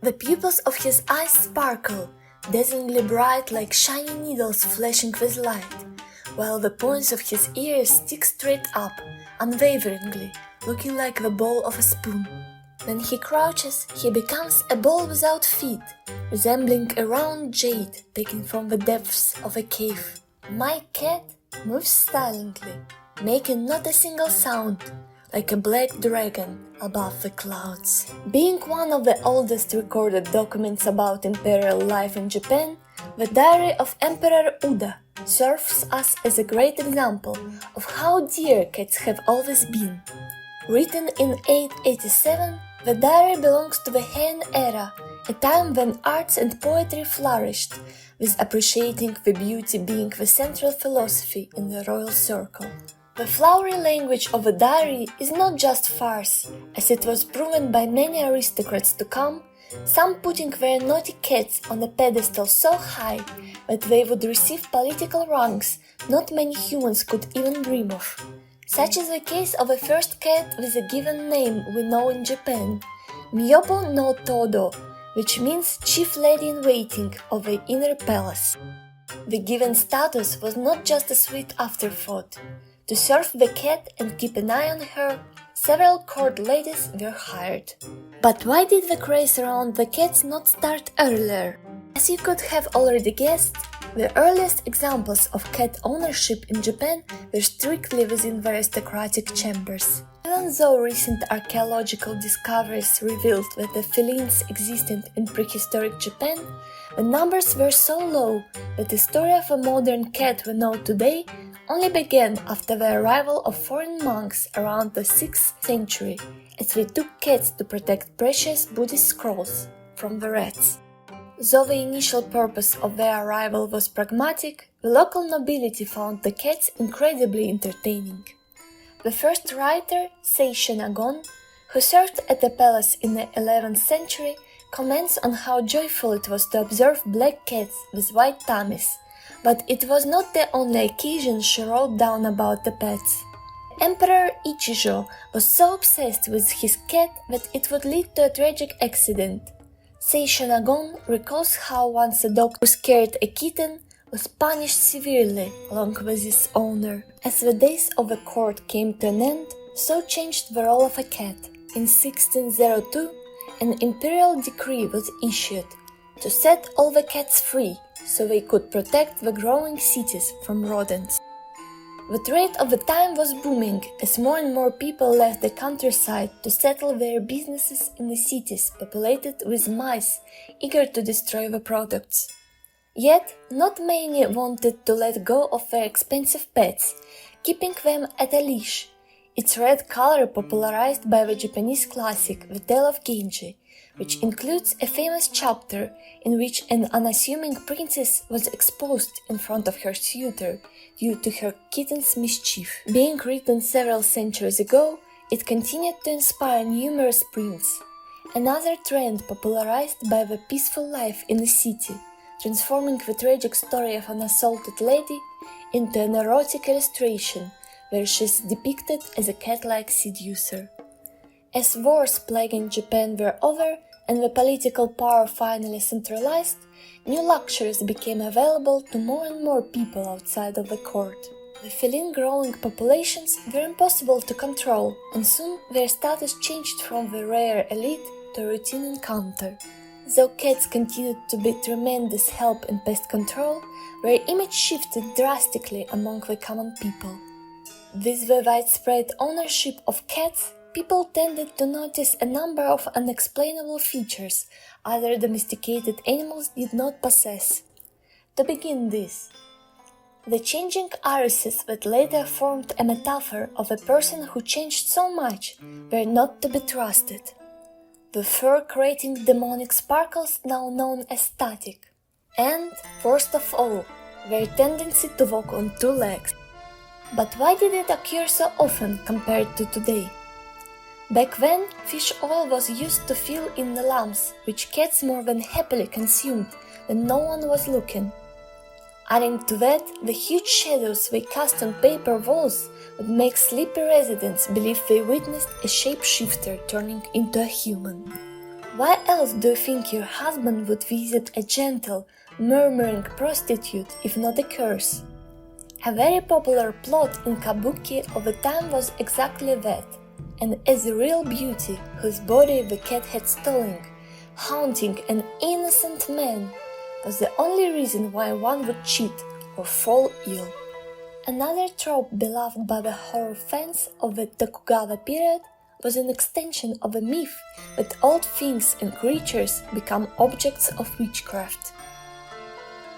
The pupils of his eyes sparkle, dazzlingly bright like shiny needles flashing with light, while the points of his ears stick straight up, unwaveringly, looking like the bowl of a spoon. When he crouches, he becomes a ball without feet, resembling a round jade taken from the depths of a cave. My cat moves silently, making not a single sound, like a black dragon above the clouds. Being one of the oldest recorded documents about imperial life in Japan, the diary of Emperor Uda serves us as a great example of how dear cats have always been. Written in 887, the diary belongs to the Heian era, a time when arts and poetry flourished, with appreciating the beauty being the central philosophy in the royal circle. The flowery language of the diary is not just farce, as it was proven by many aristocrats to come, some putting their naughty cats on a pedestal so high that they would receive political ranks not many humans could even dream of. Such is the case of the first cat with a given name we know in Japan, Miyobo no Todo, which means chief lady-in-waiting of the inner palace. The given status was not just a sweet afterthought. To serve the cat and keep an eye on her, several court ladies were hired. But why did the craze around the cats not start earlier? As you could have already guessed, the earliest examples of cat ownership in Japan were strictly within the aristocratic chambers. Even though recent archaeological discoveries revealed that the felines existed in prehistoric Japan, the numbers were so low that the story of a modern cat we know today only began after the arrival of foreign monks around the 6th century, as they took cats to protect precious Buddhist scrolls from the rats. Though the initial purpose of their arrival was pragmatic, the local nobility found the cats incredibly entertaining. The first writer, Seisho Nagon, who served at the palace in the 11th century, comments on how joyful it was to observe black cats with white tummies, but it was not the only occasion she wrote down about the pets. Emperor Ichijo was so obsessed with his cat that it would lead to a tragic accident. Seisho Nagon recalls how once a dog who scared a kitten was punished severely along with its owner. As the days of the court came to an end, so changed the role of a cat. In 1602, an imperial decree was issued to set all the cats free so they could protect the growing cities from rodents. The trade of the time was booming as more and more people left the countryside to settle their businesses in the cities populated with mice eager to destroy the products. Yet, not many wanted to let go of their expensive pets, keeping them at a leash. Its red color popularized by the Japanese classic The Tale of Genji, which includes a famous chapter in which an unassuming princess was exposed in front of her suitor due to her kitten's mischief. Being written several centuries ago, it continued to inspire numerous prints. Another trend popularized by the peaceful life in the city, transforming the tragic story of an assaulted lady into an erotic illustration where she is depicted as a cat-like seducer. As wars plaguing Japan were over and the political power finally centralized, new luxuries became available to more and more people outside of the court. The feline growing populations were impossible to control, and soon their status changed from the rare elite to a routine encounter. Though cats continued to be tremendous help in pest control, their image shifted drastically among the common people. With the widespread ownership of cats, people tended to notice a number of unexplainable features other domesticated animals did not possess. To begin this, the changing irises that later formed a metaphor of a person who changed so much were not to be trusted. The fur-creating demonic sparkles now known as static. And, worst of all, their tendency to walk on two legs. But why did it occur so often compared to today? Back then, fish oil was used to fill in the lumps, which cats more than happily consumed when no one was looking. Adding to that, the huge shadows they cast on paper walls would make sleepy residents believe they witnessed a shapeshifter turning into a human. Why else do you think your husband would visit a gentle, murmuring prostitute if not a curse? A very popular plot in kabuki of the time was exactly that, an ethereal beauty whose body the cat had stolen, haunting an innocent man, was the only reason why one would cheat or fall ill. Another trope beloved by the horror fans of the Tokugawa period was an extension of a myth that old things and creatures become objects of witchcraft.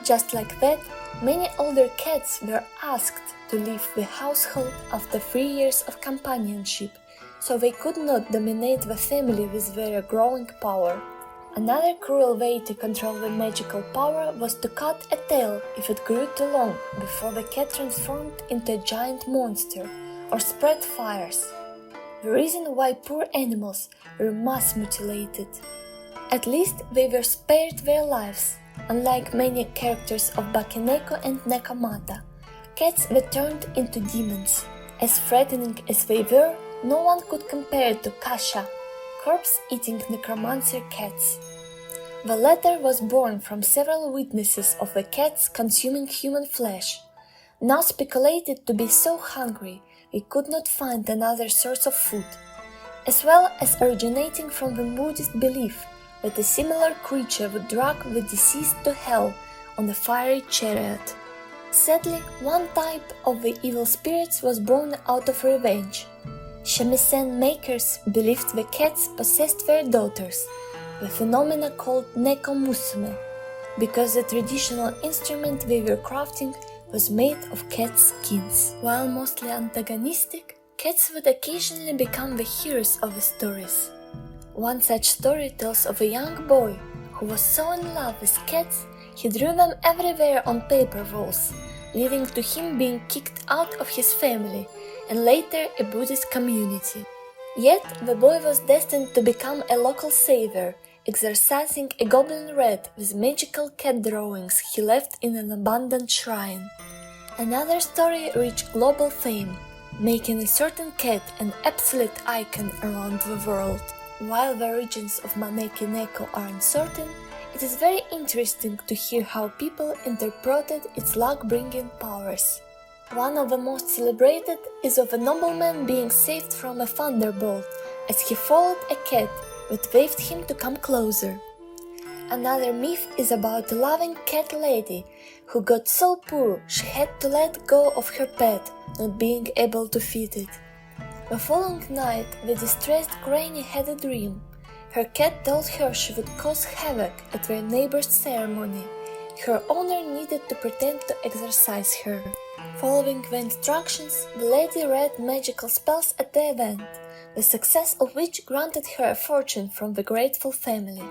Just like that, many older cats were asked to leave the household after 3 years of companionship, so they could not dominate the family with their growing power. Another cruel way to control the magical power was to cut a tail if it grew too long before the cat transformed into a giant monster or spread fires. The reason why poor animals were mass mutilated. At least they were spared their lives. Unlike many characters of Bakeneko and Nekomata, cats were turned into demons. As threatening as they were, no one could compare to Kasha, corpse-eating necromancer cats. The latter was born from several witnesses of the cats consuming human flesh, now speculated to be so hungry they could not find another source of food, as well as originating from the Buddhist belief that a similar creature would drag the deceased to hell on a fiery chariot. Sadly, one type of the evil spirits was born out of revenge. Shamisen makers believed the cats possessed their daughters, the phenomena called Neko Musume, because the traditional instrument they were crafting was made of cat skins. While mostly antagonistic, cats would occasionally become the heroes of the stories. One such story tells of a young boy who was so in love with cats he drew them everywhere on paper walls, leading to him being kicked out of his family and later a Buddhist community. Yet the boy was destined to become a local savior, exorcising a goblin rat with magical cat drawings he left in an abandoned shrine. Another story reached global fame, making a certain cat an absolute icon around the world. While the origins of Maneki Neko are uncertain, it is very interesting to hear how people interpreted its luck-bringing powers. One of the most celebrated is of a nobleman being saved from a thunderbolt as he followed a cat that waved him to come closer. Another myth is about a loving cat lady who got so poor she had to let go of her pet, not being able to feed it. The following night, the distressed granny had a dream. Her cat told her she would cause havoc at their neighbor's ceremony. Her owner needed to pretend to exorcise her. Following the instructions, the lady read magical spells at the event, the success of which granted her a fortune from the grateful family.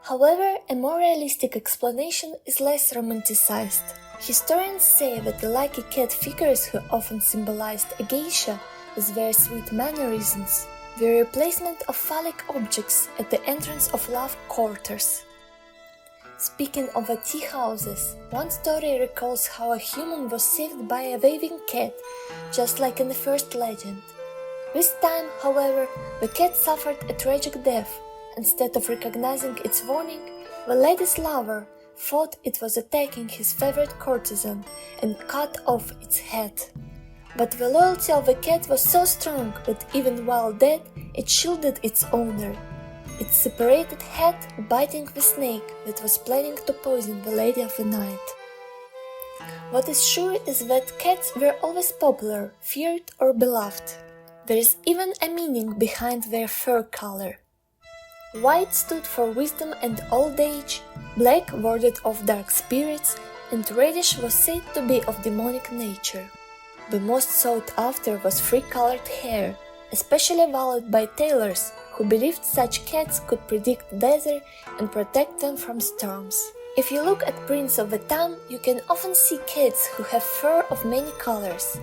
However, a more realistic explanation is less romanticized. Historians say that the lucky cat figures who often symbolized a geisha with their sweet mannerisms were a replacement of phallic objects at the entrance of love quarters. Speaking of the tea houses, one story recalls how a human was saved by a waving cat, just like in the first legend. This time, however, the cat suffered a tragic death. Instead of recognizing its warning, the lady's lover thought it was attacking his favorite courtesan and cut off its head. But the loyalty of the cat was so strong that even while dead, it shielded its owner. Its separated head biting the snake that was planning to poison the Lady of the Night. What is sure is that cats were always popular, feared or beloved. There is even a meaning behind their fur color. White stood for wisdom and old age, black warded off dark spirits, and reddish was said to be of demonic nature. The most sought after was three-colored hair, especially valued by tailors who believed such cats could predict weather and protect them from storms. If you look at prints of the time, you can often see cats who have fur of many colors.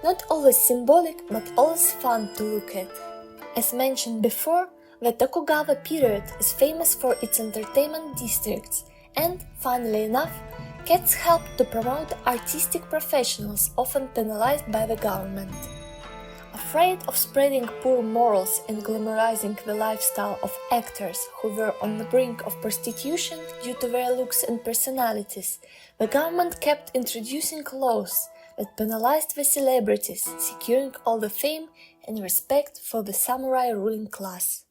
Not always symbolic, but always fun to look at. As mentioned before, the Tokugawa period is famous for its entertainment districts, and, funnily enough, cats helped to promote artistic professionals often penalized by the government. A Afraid of spreading poor morals and glamorizing the lifestyle of actors who were on the brink of prostitution due to their looks and personalities, the government kept introducing laws that penalized the celebrities, securing all the fame and respect for the samurai ruling class.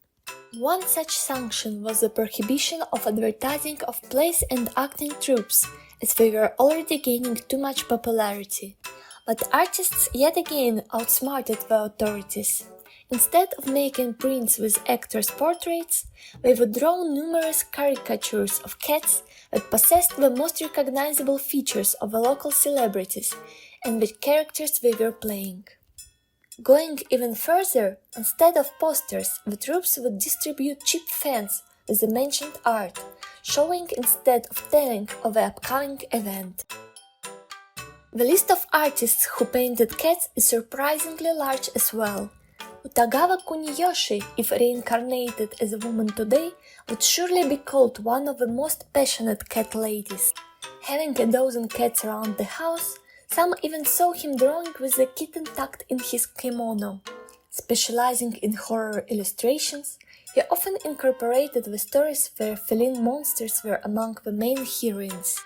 One such sanction was the prohibition of advertising of plays and acting troupes, as they were already gaining too much popularity. But artists yet again outsmarted the authorities. Instead of making prints with actors' portraits, they would draw numerous caricatures of cats that possessed the most recognizable features of the local celebrities and the characters they were playing. Going even further, instead of posters, the troops would distribute cheap fans with the mentioned art, showing instead of telling of the upcoming event. The list of artists who painted cats is surprisingly large as well. Utagawa Kuniyoshi, if reincarnated as a woman today, would surely be called one of the most passionate cat ladies. Having a dozen cats around the house, some even saw him drawing with the kitten tucked in his kimono. Specializing in horror illustrations, he often incorporated the stories where feline monsters were among the main heroines.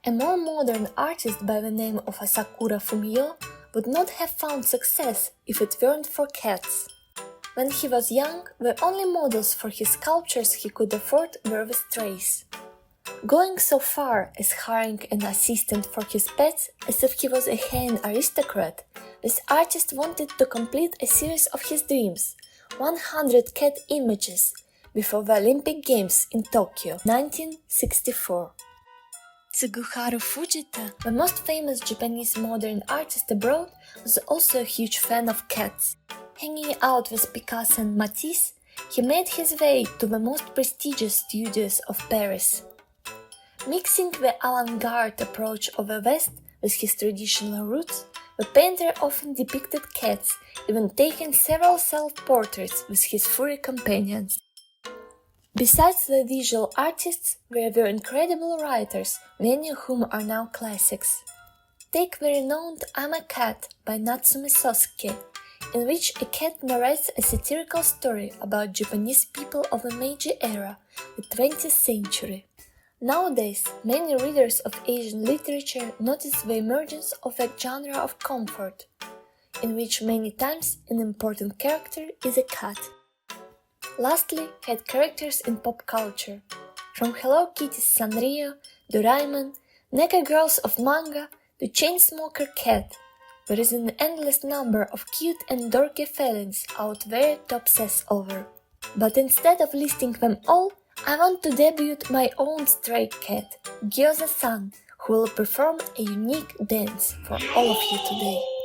A more modern artist by the name of Asakura Fumio would not have found success if it weren't for cats. When he was young, the only models for his sculptures he could afford were the strays. Going so far as hiring an assistant for his pets as if he was a hen aristocrat, this artist wanted to complete a series of his dreams, 100 cat images, before the Olympic Games in Tokyo, 1964. Tsuguharu Fujita, the most famous Japanese modern artist abroad, was also a huge fan of cats. Hanging out with Picasso and Matisse, he made his way to the most prestigious studios of Paris. Mixing the avant-garde approach of the West with his traditional roots, the painter often depicted cats, even taking several self-portraits with his furry companions. Besides the visual artists, there were incredible writers, many of whom are now classics. Take the renowned I'm a Cat by Natsume Soseki, in which a cat narrates a satirical story about Japanese people of the Meiji era, the 20th century. Nowadays, many readers of Asian literature notice the emergence of a genre of comfort, in which many times an important character is a cat. Lastly, cat characters in pop culture. From Hello Kitty's Sanrio, Doraemon, NECA girls of manga, to Chainsmoker Cat, there is an endless number of cute and dorky felines out there to obsess over. But instead of listing them all, I want to debut my own stray cat, Gyoza-san, who will perform a unique dance for all of you today.